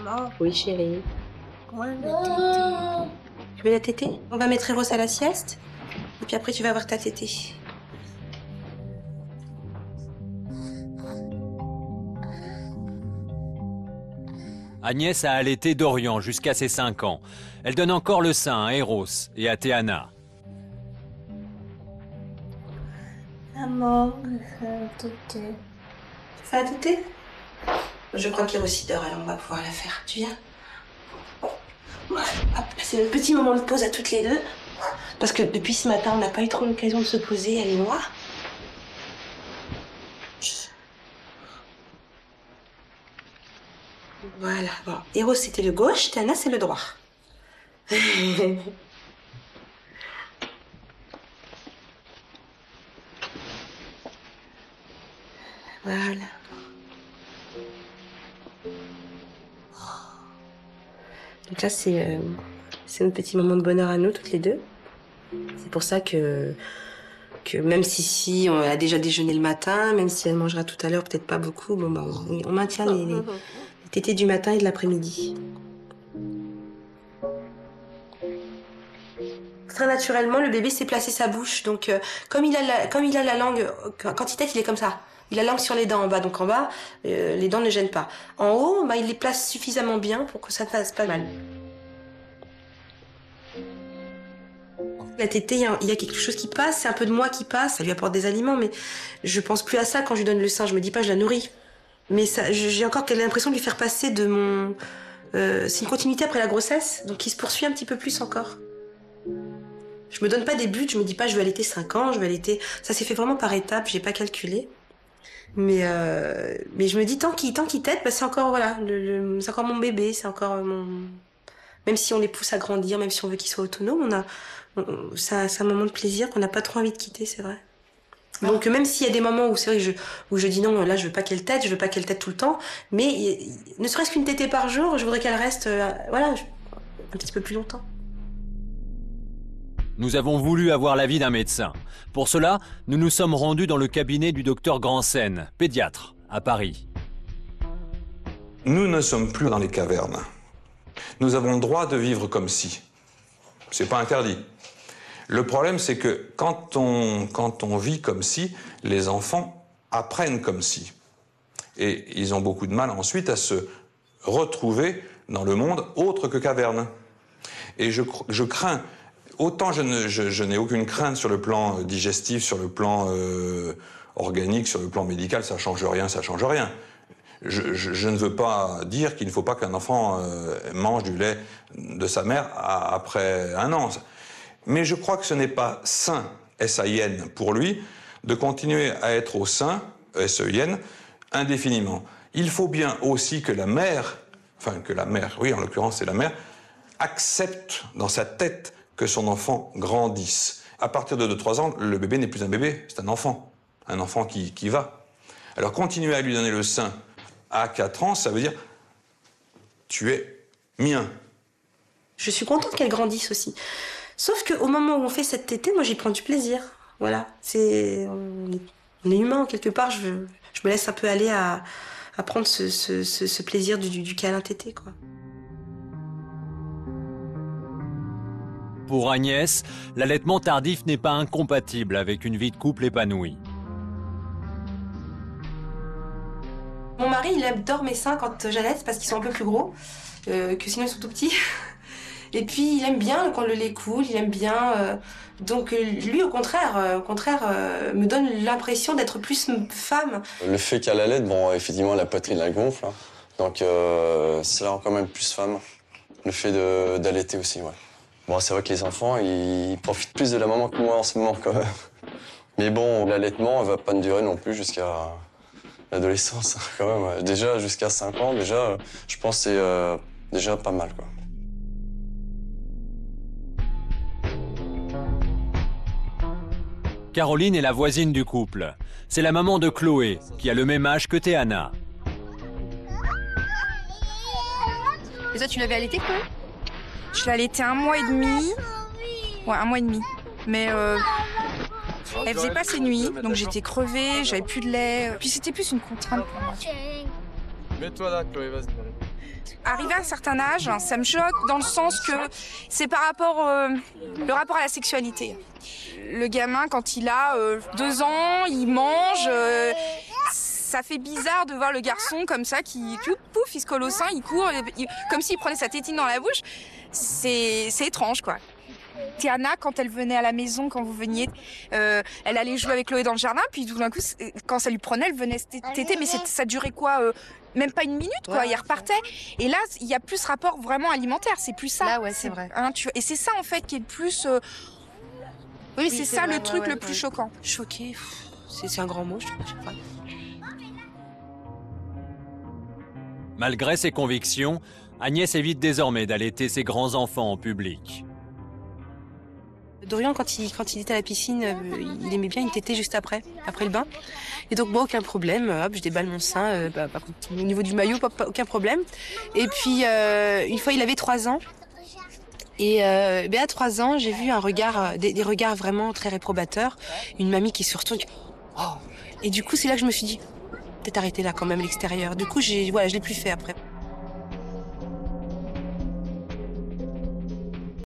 Maman, Oui, chérie. moi, le tété. Tu veux la tétée? On va mettre Eros à la sieste. Et puis après, tu vas avoir ta tétée. Agnès a allaité Dorian jusqu'à ses 5 ans. Elle donne encore le sein à Eros et à Théana. Maman, je fais un tété. Tu fais la tétée? Je crois qu'Eros y dort, alors on va pouvoir la faire. Tu viens? Ouais. Hop, là, c'est le petit moment de pause à toutes les deux. Parce que depuis ce matin, on n'a pas eu trop l'occasion de se poser, elle et moi. Voilà, bon. Eros, c'était le gauche, Théana, c'est le droit. Voilà. Donc là, c'est notre petit moment de bonheur à nous, toutes les deux. C'est pour ça que même si on a déjà déjeuné le matin, même si elle mangera tout à l'heure, peut-être pas beaucoup, bon, bah, on maintient les tétés du matin et de l'après-midi. Très naturellement, le bébé s'est placé sa bouche. Donc, comme il a la langue, quand il tète, il est comme ça. Il a la langue sur les dents en bas. Donc en bas, les dents ne gênent pas. En haut, bah, il les place suffisamment bien pour que ça ne fasse pas mal. La tétée, il y a quelque chose qui passe, c'est un peu de moi qui passe. Ça lui apporte des aliments, mais je pense plus à ça quand je lui donne le sein. Je me dis pas, je la nourris. Mais j'ai encore l'impression de lui faire passer de mon... c'est une continuité après la grossesse, donc qui se poursuit un petit peu plus encore. Je me donne pas des buts, je me dis pas je vais allaiter 5 ans, je vais allaiter... Ça s'est fait vraiment par étapes, j'ai pas calculé. Mais je me dis tant qu'il tète, bah, c'est encore, voilà, c'est encore mon bébé, c'est encore mon... Même si on les pousse à grandir, même si on veut qu'ils soient autonomes, c'est un moment de plaisir qu'on n'a pas trop envie de quitter, c'est vrai. Donc même s'il y a des moments où c'est vrai que où je dis non, là je veux pas qu'elle tète, je veux pas qu'elle tète tout le temps, mais ne serait-ce qu'une tétée par jour, je voudrais qu'elle reste, voilà, un petit peu plus longtemps. Nous avons voulu avoir l'avis d'un médecin. Pour cela, nous nous sommes rendus dans le cabinet du docteur Grandsen, pédiatre, à Paris. Nous ne sommes plus dans les cavernes. Nous avons le droit de vivre comme si. C'est pas interdit. Le problème, c'est que quand on vit comme si, les enfants apprennent comme si. Et ils ont beaucoup de mal ensuite à se retrouver dans le monde autre que caverne. Et je crains, autant je n'ai aucune crainte sur le plan digestif, sur le plan organique, sur le plan médical, ça change rien, ça change rien. Je ne veux pas dire qu'il ne faut pas qu'un enfant mange du lait de sa mère après 1 an. Mais je crois que ce n'est pas sain, S-A-I-N, pour lui, de continuer à être au sein, S-E-I-N, indéfiniment. Il faut bien aussi que la mère, oui, en l'occurrence c'est la mère, accepte dans sa tête que son enfant grandisse. À partir de 2-3 ans, le bébé n'est plus un bébé, c'est un enfant qui va. Alors continuer à lui donner le sein à 4 ans, ça veut dire tu es mien. Je suis contente qu'elle grandisse aussi. Sauf qu'au moment où on fait cette tétée, moi j'y prends du plaisir. Voilà, on est humain quelque part, je me laisse un peu aller à prendre ce plaisir du câlin tété, quoi. Pour Agnès, l'allaitement tardif n'est pas incompatible avec une vie de couple épanouie. Mon mari, il adore mes seins quand j'allaite parce qu'ils sont un peu plus gros, que sinon ils sont tout petits. Et puis il aime bien quand le lait coule, il aime bien. Donc lui, au contraire, me donne l'impression d'être plus femme. Le fait qu'elle allait, bon, effectivement, la poitrine elle gonfle, hein. Donc ça la rend quand même plus femme. Le fait d'allaiter aussi, ouais. Bon, c'est vrai que les enfants, ils profitent plus de la maman que moi en ce moment, quand même. Mais bon, l'allaitement, elle va pas durer non plus jusqu'à l'adolescence, quand même. Déjà, jusqu'à 5 ans, déjà, je pense que c'est déjà pas mal, quoi. Caroline est la voisine du couple. C'est la maman de Chloé, qui a le même âge que Théana. Et toi, tu l'avais allaité, Chloé? Je l'ai allaité 1 mois et demi. Ouais, 1 mois et demi. Mais elle faisait pas ses nuits, donc j'étais crevée, j'avais plus de lait. Puis c'était plus une contrainte pour moi. Mets-toi là, Chloé, vas-y. Arrivé à un certain âge, ça me choque dans le sens que c'est par rapport le rapport à la sexualité. Le gamin, quand il a 2 ans, il mange. Ça fait bizarre de voir le garçon comme ça qui pouf, il se colle au sein, il court, comme s'il prenait sa tétine dans la bouche. C'est étrange, quoi. Tiana, quand elle venait à la maison, quand vous veniez, elle allait jouer avec Chloé dans le jardin, puis tout d'un coup, quand ça lui prenait, elle venait téter, mais ça durait quoi même pas 1 minute, quoi. Il repartait. Et là, il y a plus rapport vraiment alimentaire. C'est plus ça. Là, ouais, c'est vrai. Hein, et c'est ça, en fait, qui est le plus... Oui, c'est ça vrai, le truc le plus choquant. Choqué, c'est un grand mot, je trouve. Malgré ses convictions, Agnès évite désormais d'allaiter ses grands-enfants en public. Dorian, quand il était à la piscine, il aimait bien une tétée juste après le bain. Et donc, moi, aucun problème. Hop, je déballe mon sein. Au niveau du maillot, aucun problème. Et puis, une fois, il avait 3 ans. Et à 3 ans, j'ai vu des regards vraiment très réprobateurs. Une mamie qui se retourne. Oh. Et du coup, c'est là que je me suis dit, peut-être arrêter là quand même, l'extérieur. Du coup, je l'ai plus fait après.